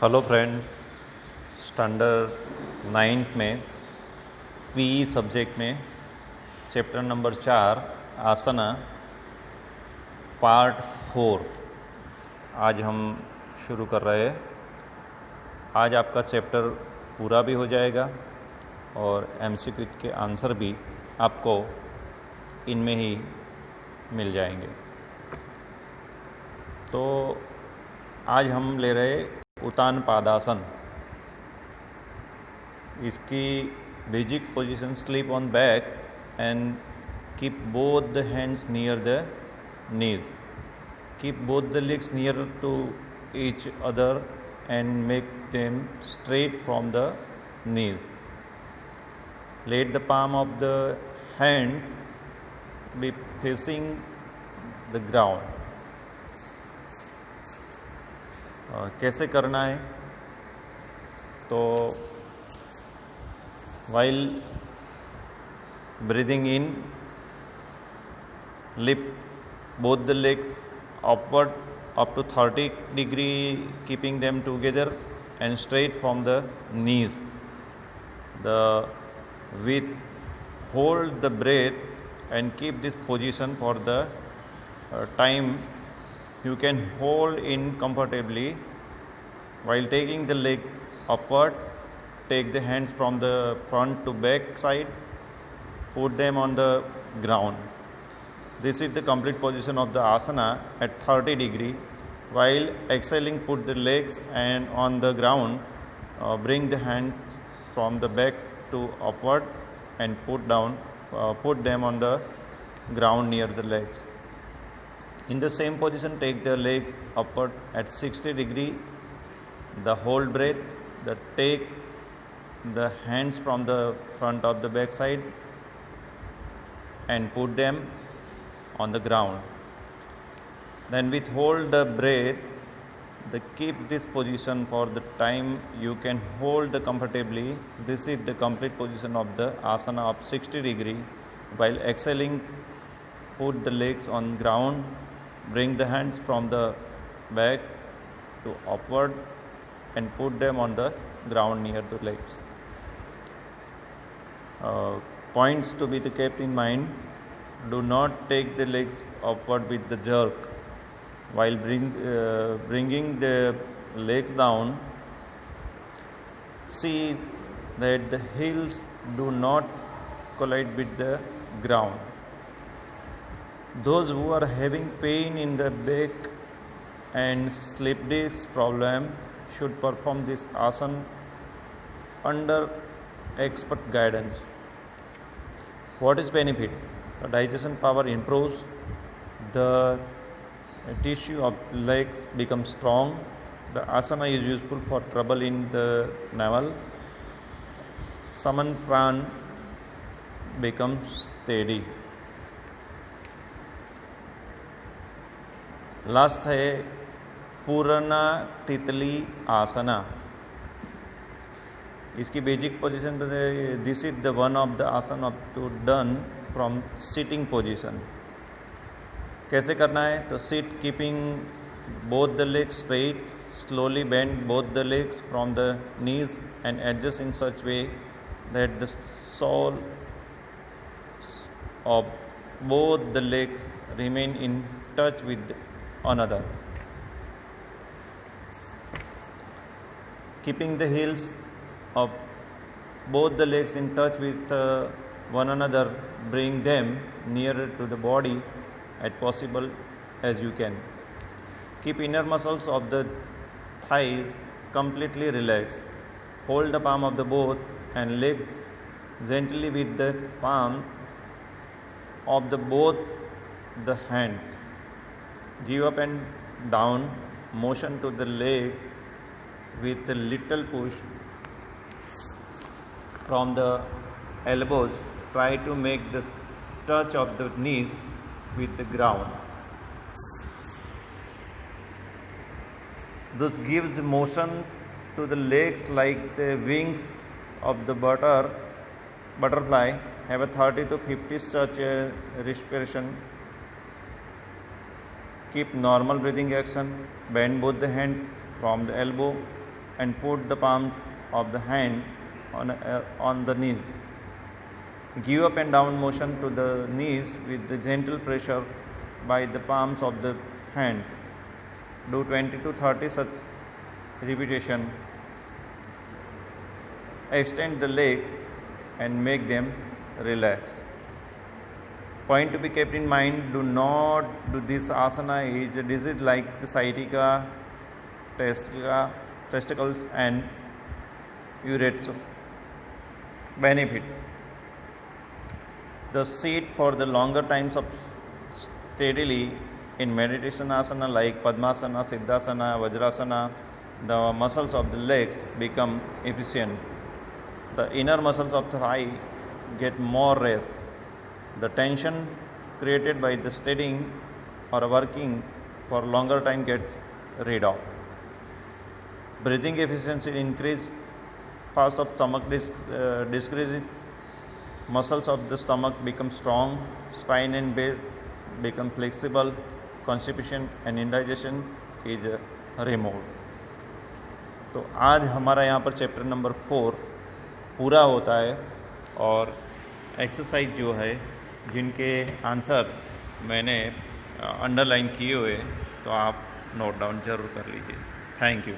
Hello friend, standard 9th में PE subject में chapter number 4 आसना part 4 आज हम शुरू कर रहे हैं। आज आपका चैप्टर पूरा भी हो जाएगा और एमसीक्यू के आंसर भी आपको इनमें ही मिल जाएंगे। तो आज हम ले रहे उत्तान पादासन। इसकी basic position, sleep on back and keep both the hands near the knees, keep both the legs near to each other and make them straight from the knees. Let the palm of the hand be facing the ground. कैसे करना है? तो while breathing in, lift both the legs upward up to 30 degree, keeping them together and straight from the knees. Hold the breath and keep this position for the time you can hold in comfortably. While taking the leg upward, take the hands from the front to back side, put them on the ground. This is the complete position of the asana at 30 degree. While exhaling, put the legs and on the ground, bring the hands from the back to upward and put them on the ground near the legs. In the same position, take the legs upward at 60 degree. The hold breath, take the hands from the front of the back side and put them on the ground. Then withhold the breath, keep this position for the time you can hold comfortably. This is the complete position of the asana of 60 degree. While exhaling, put the legs on ground, bring the hands from the back to upward and put them on the ground near the legs. Points to be kept in mind: do not take the legs upward with the jerk. While bringing the legs down, see that the heels do not collide with the ground. Those who are having pain in the back and slip disc problem should perform this asana under expert guidance. What is benefit? The digestion power improves, the tissue of legs becomes strong. The asana is useful for trouble in the navel. Saman pran becomes steady. Last है पूर्णा तितली आसना। इसकी basic position, this is the one of the asana of to done from sitting position. कैसे करना है? तो sit keeping both the legs straight, slowly bend both the legs from the knees and adjust in such way that the sole of both the legs remain in touch with another. Keeping the heels of both the legs in touch with one another, bring them nearer to the body as possible as you can. Keep inner muscles of the thighs completely relaxed. Hold the palm of the both and legs gently with the palm of the both the hands. Give up and down motion to the leg with a little push from the elbows. Try to make the touch of the knees with the ground. This gives motion to the legs like the wings of the butterfly. Have a 30 to 50 such a respiration. Keep normal breathing action. Bend both the hands from the elbow and put the palms of the hand on the knees. Give up and down motion to the knees with the gentle pressure by the palms of the hand. Do 20 to 30 such repetition. Extend the legs and make them relax. Point to be kept in mind, do not do this asana is a disease like the sciatica, testicles and ureters. Benefit. The sit for the longer times of steadily in meditation asana like Padmasana, Siddhasana, Vajrasana, the muscles of the legs become efficient. The inner muscles of the thigh get more rest. The tension created by the steadying or working for longer time gets rid of. Breathing efficiency increase, fast of stomach decreases, muscles of the stomach become strong, spine and base become flexible, constipation and indigestion is removed. तो आज हमारा यहाँ पर chapter number 4 पूरा होता है और exercise जो है जिनके आंसर मैंने अंडरलाइन किए हुए तो आप नोट डाउन ज़रूर कर लीजिए. Thank you.